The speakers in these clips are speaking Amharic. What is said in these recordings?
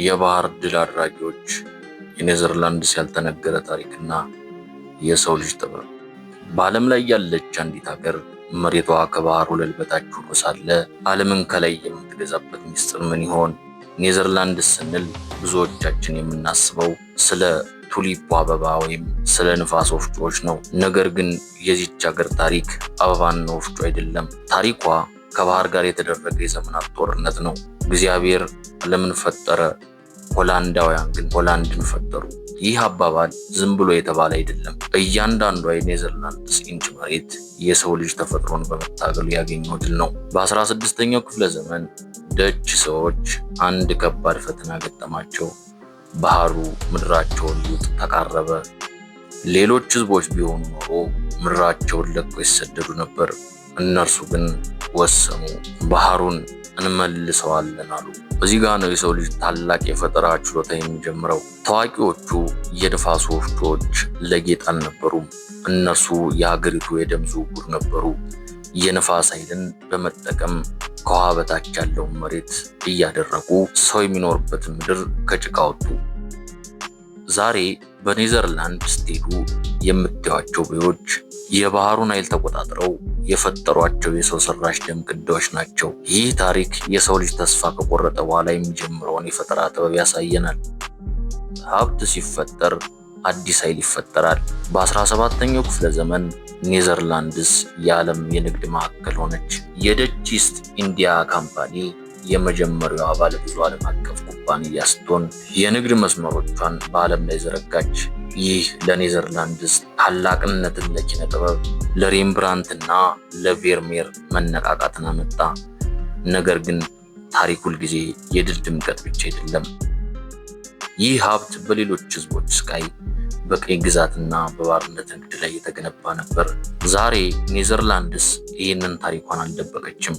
የባህር ድል አድራጊዎች፣ የኔዘርላንድስ ያልተነገረ ታሪክና የሰው ልጅ ጥበብ። በዓለም ላይ ያለች አንዲት ሀገር መሬቷ ከባህር ወለል በታች ሆኖ ሳለ ዓለምን ከላይ የምትገዛበት ሚስጥር ምን ይሆን? ኔዘርላንድስ ስንል ብዙዎቻችን የምናስበው ስለ ቱሊፕ አበባ ወይም ስለ ንፋስ ወፍጮዎች ነው። ነገር ግን የዚች ሀገር ታሪክ አበባና ወፍጮ አይደለም። ታሪኳ ከባህር ጋር የተደረገ የዘመናት ጦርነት ነው። እግዚአብሔር ዓለምን ፈጠረ፣ ሆላንዳውያን ግን ሆላንድን ፈጠሩ። ይህ አባባል ዝም ብሎ የተባለ አይደለም። እያንዳንዷ የኔዘርላንድስ ኢንች መሬት የሰው ልጅ ተፈጥሮን በመታገሉ ያገኘው ድል ነው። በ16ኛው ክፍለ ዘመን ደች ሰዎች አንድ ከባድ ፈተና ገጠማቸው። ባህሩ ምድራቸውን ሊውጥ ተቃረበ። ሌሎች ህዝቦች ቢሆኑ ኖሮ ምድራቸውን ለቀው ይሰደዱ ነበር። እነርሱ ግን ወሰኑ፣ ባህሩን እንመልሰዋለን አሉ። እዚህ ጋር ነው የሰው ልጅ ታላቅ የፈጠራ ችሎታ የሚጀምረው። ታዋቂዎቹ የንፋስ ወፍጮዎች ለጌጥ አልነበሩም። እነርሱ የሀገሪቱ የደም ዝውውር ነበሩ። የንፋስ ኃይልን በመጠቀም ከውሃ በታች ያለውን መሬት እያደረጉ ሰው የሚኖርበትን ምድር ከጭቃ ወጡ። ዛሬ በኔዘርላንድ ስትሄዱ የምታዩቸው ቦዮች የባህሩን ኃይል ተቆጣጥረው የፈጠሯቸው የሰው ሰራሽ ደም ቅዳዎች ናቸው። ይህ ታሪክ የሰው ልጅ ተስፋ ከቆረጠ በኋላ የሚጀምረውን የፈጠራ ጥበብ ያሳየናል። ሀብት ሲፈጠር አዲስ ኃይል ይፈጠራል። በ17ኛው ክፍለ ዘመን ኔዘርላንድስ የዓለም የንግድ ማዕከል ሆነች። የደች ኢስት ኢንዲያ ካምፓኒ የመጀመሪያዋ ባለ ብዙ ዓለም አቀፍ ኩባንያ ስትሆን የንግድ መስመሮቿን በዓለም ላይ ዘረጋች። ይህ ለኔዘርላንድስ ታላቅነትን፣ ለኪነ ጥበብ፣ ለሬምብራንትና ለቬርሜር መነቃቃትን አመጣ። ነገር ግን ታሪክ ሁልጊዜ የድል ድምቀት ብቻ አይደለም። ይህ ሀብት በሌሎች ህዝቦች ስቃይ፣ በቀኝ ግዛትና በባርነት ንግድ ላይ የተገነባ ነበር። ዛሬ ኔዘርላንድስ ይህንን ታሪኳን አልደበቀችም።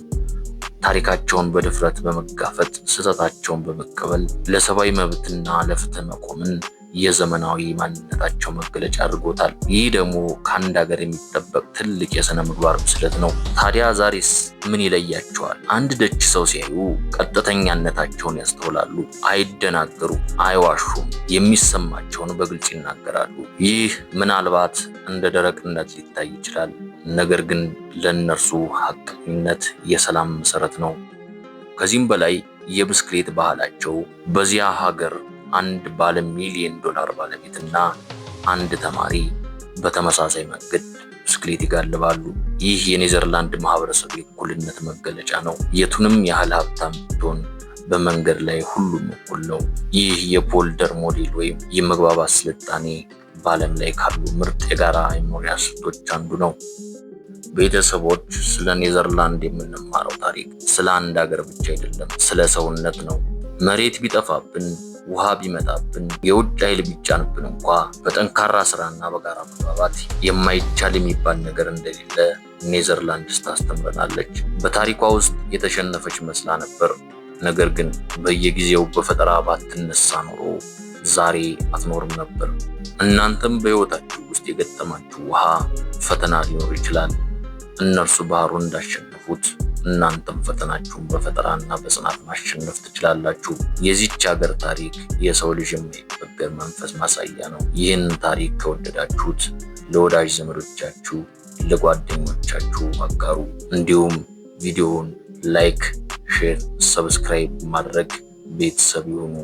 ታሪካቸውን በድፍረት በመጋፈጥ ስህተታቸውን በመቀበል ለሰብአዊ መብትና ለፍትህ መቆምን የዘመናዊ ማንነታቸው መገለጫ አድርጎታል። ይህ ደግሞ ከአንድ ሀገር የሚጠበቅ ትልቅ የሥነ ምግባር ብስለት ነው። ታዲያ ዛሬስ ምን ይለያቸዋል? አንድ ደች ሰው ሲያዩ ቀጥተኛነታቸውን ያስተውላሉ። አይደናገሩ፣ አይዋሹም፣ የሚሰማቸውን በግልጽ ይናገራሉ። ይህ ምናልባት እንደ ደረቅነት ሊታይ ይችላል፣ ነገር ግን ለእነርሱ ሐቀኝነት የሰላም መሰረት ነው። ከዚህም በላይ የብስክሌት ባህላቸው በዚያ ሀገር አንድ ባለ ሚሊዮን ዶላር ባለቤትና አንድ ተማሪ በተመሳሳይ መንገድ ብስክሌት ይጋልባሉ። ይህ የኔዘርላንድ ማህበረሰብ የእኩልነት መገለጫ ነው። የቱንም ያህል ሀብታም ብትሆን በመንገድ ላይ ሁሉም እኩል ነው። ይህ የፖልደር ሞዴል ወይም የመግባባት ስልጣኔ በዓለም ላይ ካሉ ምርጥ የጋራ የመኖሪያ ስልቶች አንዱ ነው። ቤተሰቦች፣ ስለ ኔዘርላንድ የምንማረው ታሪክ ስለ አንድ ሀገር ብቻ አይደለም፣ ስለ ሰውነት ነው። መሬት ቢጠፋብን፣ ውሃ ቢመጣብን፣ የውጭ ኃይል ቢጫንብን እንኳ በጠንካራ ስራና በጋራ መግባባት የማይቻል የሚባል ነገር እንደሌለ ኔዘርላንድስ ታስተምረናለች። በታሪኳ ውስጥ የተሸነፈች መስላ ነበር፣ ነገር ግን በየጊዜው በፈጠራ ባትነሳ ኖሮ ዛሬ አትኖርም ነበር። እናንተም በህይወታችሁ ውስጥ የገጠማችሁ ውሃ ፈተና ሊኖር ይችላል። እነርሱ ባህሩን እንዳሸነፉት እናንተም ፈተናችሁን በፈጠራና በጽናት ማሸነፍ ትችላላችሁ። የዚች ሀገር ታሪክ የሰው ልጅ የማይበገር መንፈስ ማሳያ ነው። ይህን ታሪክ ከወደዳችሁት ለወዳጅ ዘመዶቻችሁ፣ ለጓደኞቻችሁ አጋሩ። እንዲሁም ቪዲዮውን ላይክ፣ ሼር፣ ሰብስክራይብ ማድረግ ቤተሰብ ይሁኑ።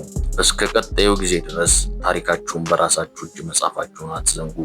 እስከ ቀጣዩ ጊዜ ድረስ ታሪካችሁን በራሳችሁ እጅ መጻፋችሁን አትዘንጉ።